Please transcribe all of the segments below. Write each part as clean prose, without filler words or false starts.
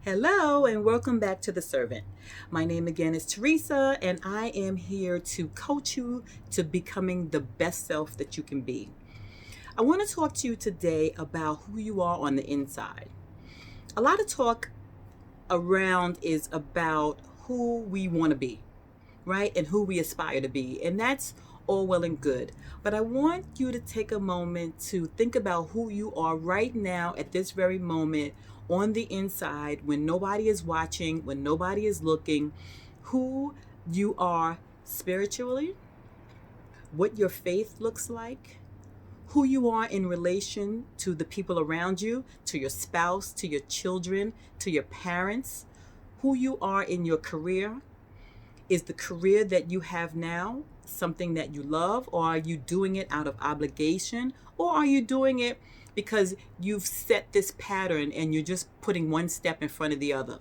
Hello, and welcome back to The Servant. My name again is Teresa, and I am here to coach you to becoming the best self that you can be. I want to talk to you today about who you are on the inside. A lot of talk around is about who we want to be, right? And who we aspire to be. And that's all well and good. But I want you to take a moment to think about who you are right now at this very moment on the inside when nobody is watching, when nobody is looking, who you are spiritually, what your faith looks like, who you are in relation to the people around you, to your spouse, to your children, to your parents, who you are in your career. Is the career that you have now something that you love, or are you doing it out of obligation, or are you doing it because you've set this pattern and you're just putting one step in front of the other?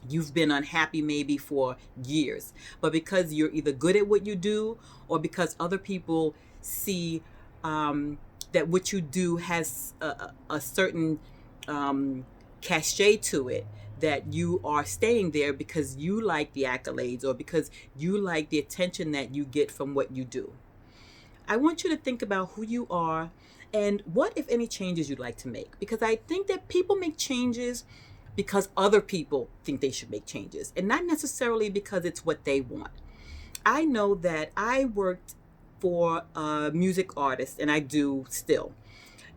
You've been unhappy maybe for years, but because you're either good at what you do or because other people see that what you do has a certain cachet to it, that you are staying there because you like the accolades or because you like the attention that you get from what you do. I want you to think about who you are and what, if any, changes you'd like to make. Because I think that people make changes because other people think they should make changes and not necessarily because it's what they want. I know that I worked for a music artist, and I do still.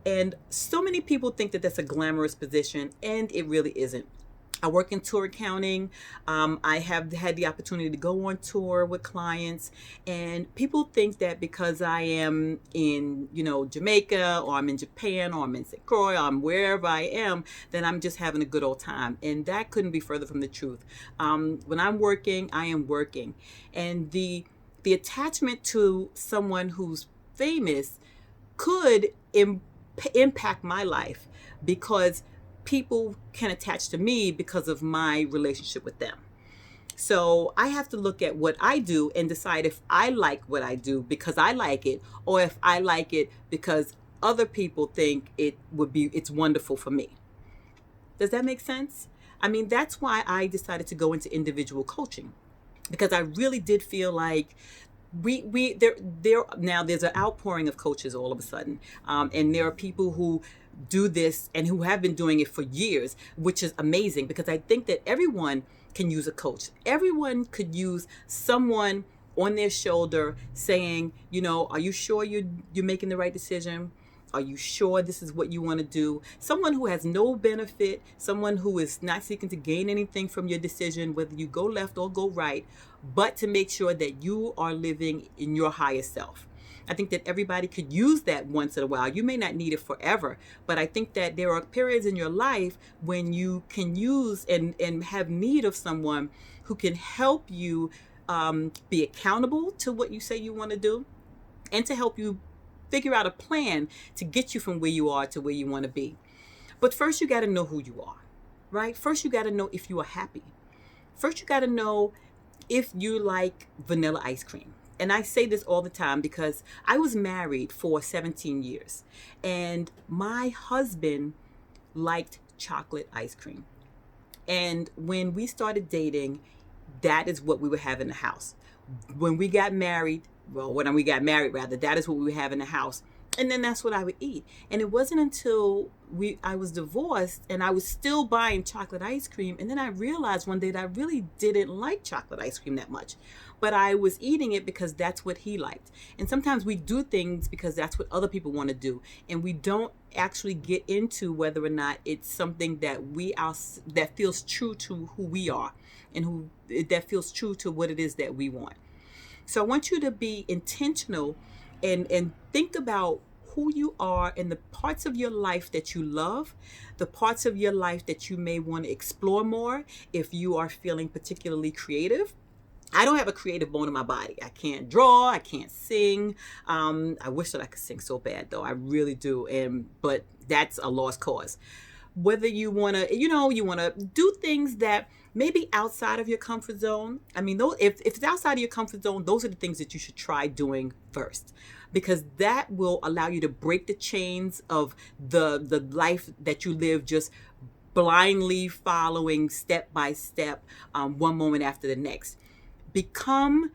And so many people think that that's a glamorous position, and it really isn't. I work in tour accounting. I have had the opportunity to go on tour with clients, and people think that because I am in, Jamaica, or I'm in Japan, or I'm in St. Croix, or I'm wherever I am, that I'm just having a good old time. And that couldn't be further from the truth. When I'm working, I am working, and the attachment to someone who's famous could impact my life because people can attach to me because of my relationship with them. So I have to look at what I do and decide if I like what I do because I like it, or if I like it because other people think it's wonderful for me. Does that make sense? I mean, that's why I decided to go into individual coaching, because I really did feel like we there now there's an outpouring of coaches all of a sudden, and there are people who do this and who have been doing it for years, which is amazing, because I think that everyone can use a coach. Everyone could use someone on their shoulder saying, are you sure you're making the right decision? Are you sure this is what you want to do? Someone who has no benefit, someone who is not seeking to gain anything from your decision, whether you go left or go right, but to make sure that you are living in your highest self. I think that everybody could use that once in a while. You may not need it forever, but I think that there are periods in your life when you can use and have need of someone who can help you be accountable to what you say you want to do, and to help you figure out a plan to get you from where you are to where you want to be. But first, you got to know who you are, right? First, you got to know if you are happy. First, you got to know if you like vanilla ice cream. And I say this all the time because I was married for 17 years, and my husband liked chocolate ice cream. And when we started dating, that is what we would have in the house. When we got married, when we got married rather, that is what we would have in the house. And then that's what I would eat. And it wasn't until I was divorced and I was still buying chocolate ice cream. And then I realized one day that I really didn't like chocolate ice cream that much. But I was eating it because that's what he liked. And sometimes we do things because that's what other people want to do. And we don't actually get into whether or not it's something that that feels true to who we are, and that feels true to what it is that we want. So I want you to be intentional and think about who you are and the parts of your life that you love, the parts of your life that you may want to explore more if you are feeling particularly creative. I don't have a creative bone in my body. I can't draw. I can't sing. I wish that I could sing so bad, though. I really do. But that's a lost cause. Whether you want to, you want to do things that maybe outside of your comfort zone. I mean, if it's outside of your comfort zone, those are the things that you should try doing first, because that will allow you to break the chains of the life that you live just blindly following step by step, one moment after the next. Become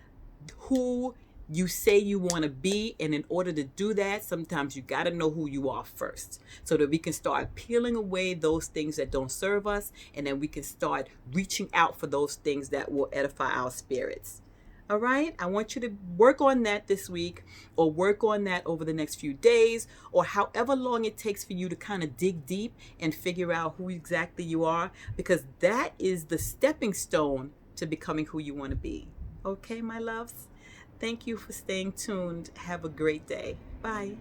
who you say you want to be, and in order to do that, sometimes you got to know who you are first, so that we can start peeling away those things that don't serve us, and then we can start reaching out for those things that will edify our spirits. All right, I want you to work on that this week, or work on that over the next few days, or however long it takes for you to kind of dig deep and figure out who exactly you are, because that is the stepping stone to becoming who you want to be. Okay, my loves? Thank you for staying tuned. Have a great day. Bye.